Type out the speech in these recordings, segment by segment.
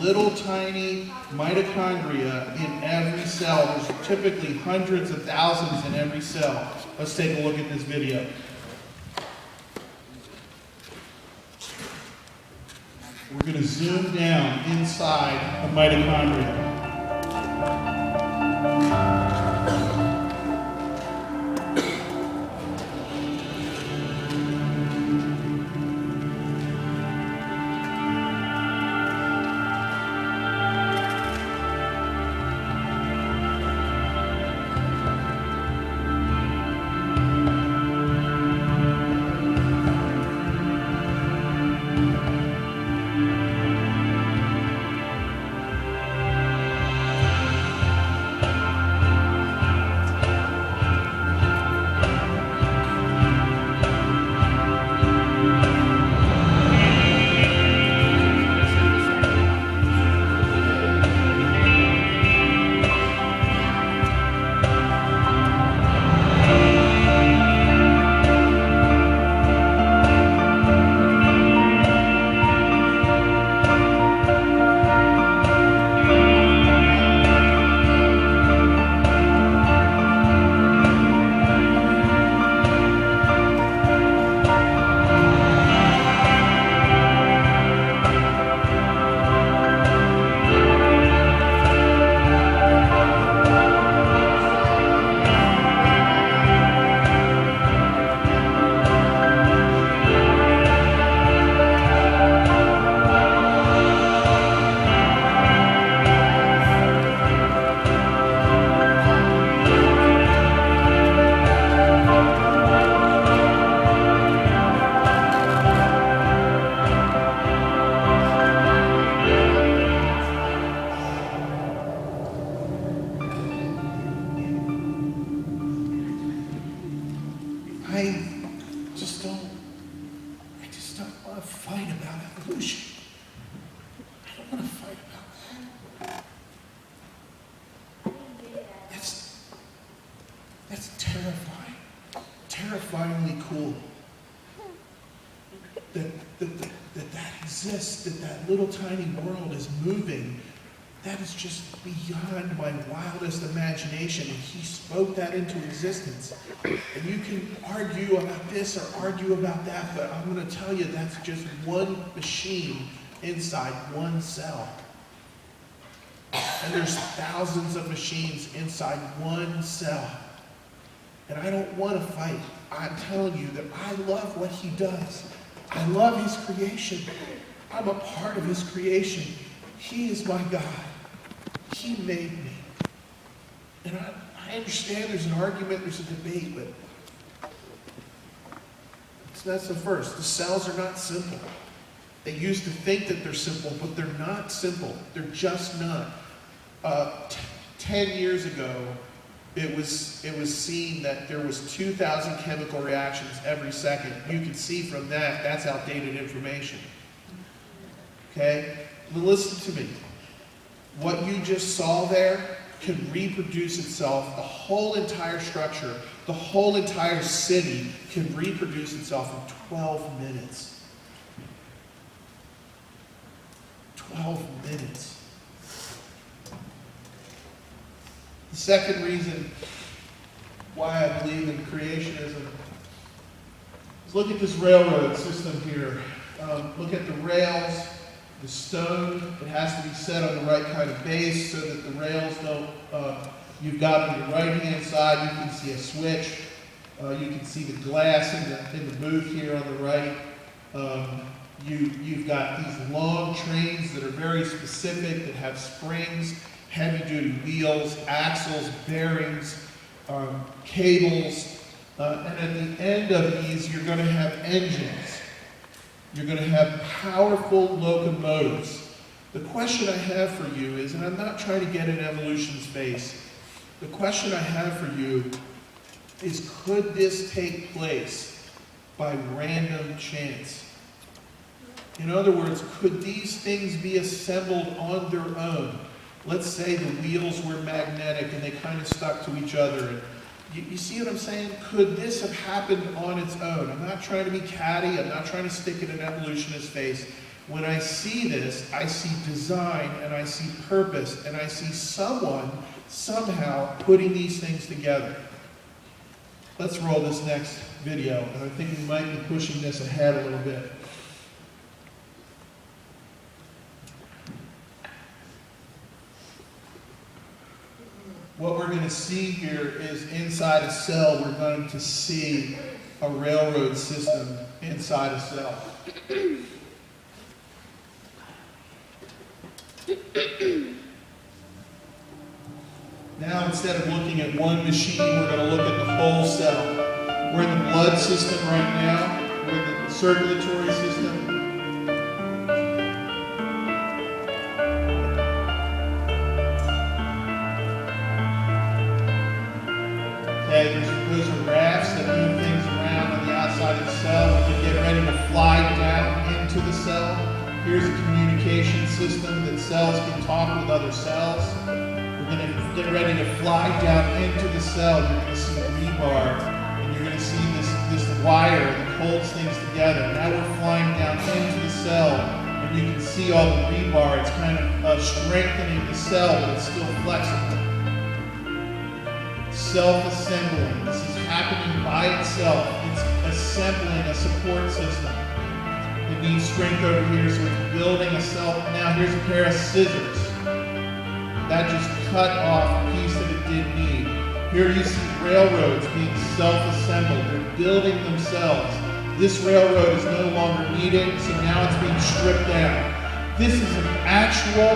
little tiny mitochondria in every cell. There's typically hundreds of thousands in every cell. Let's take a look at this video. We're going to zoom down inside a mitochondria. I just don't want to fight about evolution. I don't want to fight about that. That's terrifying. Terrifyingly cool. That exists, that little tiny world is moving. That is just beyond my wildest imagination, and he spoke that into existence. And you can argue about this or argue about that, but I'm going to tell you that's just one machine inside one cell. And there's thousands of machines inside one cell. And I don't want to fight. I'm telling you that I love what he does. I love his creation. I'm a part of his creation. He is my God. He made me. And I understand there's an argument, there's a debate, but that's the first. The cells are not simple. They used to think that they're simple, but they're not simple. They're just not. 10 years ago, it was seen that there was 2,000 chemical reactions every second. You can see from that, that's outdated information. Okay? Well, listen to me. What you just saw there could reproduce itself. The whole entire structure, the whole entire city can reproduce itself in 12 minutes. 12 minutes. The second reason why I believe in creationism is look at this railroad system here. Look at the rails. The stone, it has to be set on the right kind of base so that the rails don't, you've got on your right-hand side, you can see a switch. You can see the glass in the booth here on the right. You've got these long trains that are very specific, that have springs, heavy-duty wheels, axles, bearings, cables. And at the end of these, you're going to have engines. You're going to have powerful locomotives. The question I have for you is, and I'm not trying to get in evolution's face, the question I have for you is, could this take place by random chance? In other words, could these things be assembled on their own? Let's say the wheels were magnetic and they kind of stuck to each other. You see what I'm saying? Could this have happened on its own? I'm not trying to be catty. I'm not trying to stick it in evolutionist's face. When I see this, I see design, and I see purpose, and I see someone somehow putting these things together. Let's roll this next video, and I think we might be pushing this ahead a little bit. What we're going to see here is inside a cell, we're going to see a railroad system inside a cell. Now, instead of looking at one machine, we're going to look at the whole cell. We're in the blood system right now. We're in the circulatory system. Okay, those are rafts that move things around on the outside of the cell. When you get ready to fly down into the cell, here's a communication system that cells can talk with other cells. We're going to get ready to fly down into the cell. You're going to see rebar, and you're going to see this wire that holds things together. Now we're flying down into the cell, and you can see all the rebar. It's kind of strengthening the cell, but it's still flexible. Self-assembling. This is happening by itself. It's assembling a support system. It needs strength over here, so it's building a cell. Now here's a pair of scissors. That just cut off a piece that it didn't need. Here you see railroads being self-assembled. They're building themselves. This railroad is no longer needed, so now it's being stripped down. This is an actual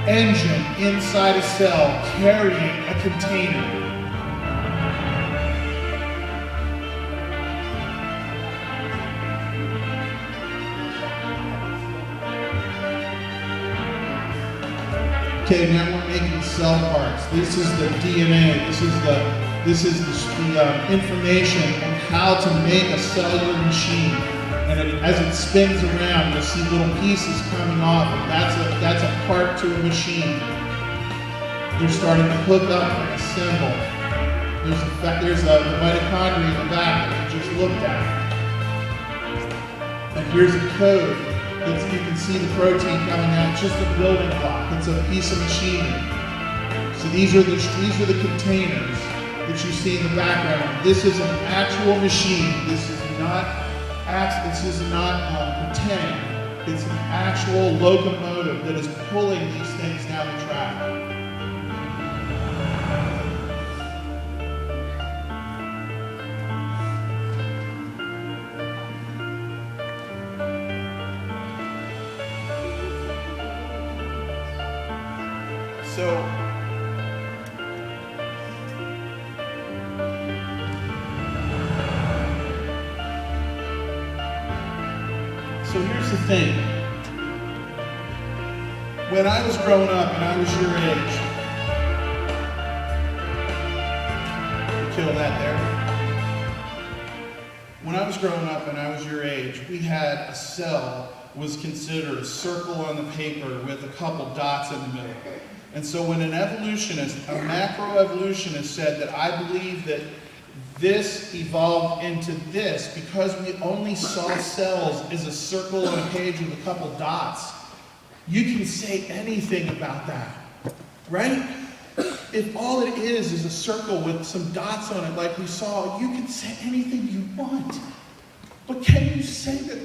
engine inside a cell carrying a container. Okay, now we're making cell parts. This is the DNA. This is the information on how to make a cellular machine. And as it spins around, you'll see little pieces coming off. And that's a part to a machine. They're starting to hook up and assemble. There's the mitochondria in the back that we just looked at. And here's a code. You can see the protein coming out, just a building block. It's a piece of machinery. So these are the containers that you see in the background. This is an actual machine. This is not pretend. It's an actual locomotive that is pulling these things down the track. So here's the thing. When I was growing up and I was your age, kill that there. When I was growing up and I was your age, we had a cell was considered a circle on the paper with a couple dots in the middle. And so when an evolutionist, a macroevolutionist said that I believe that this evolved into this because we only saw cells as a circle on a page with a couple dots, you can say anything about that, right? If all it is a circle with some dots on it like we saw, you can say anything you want. But can you say that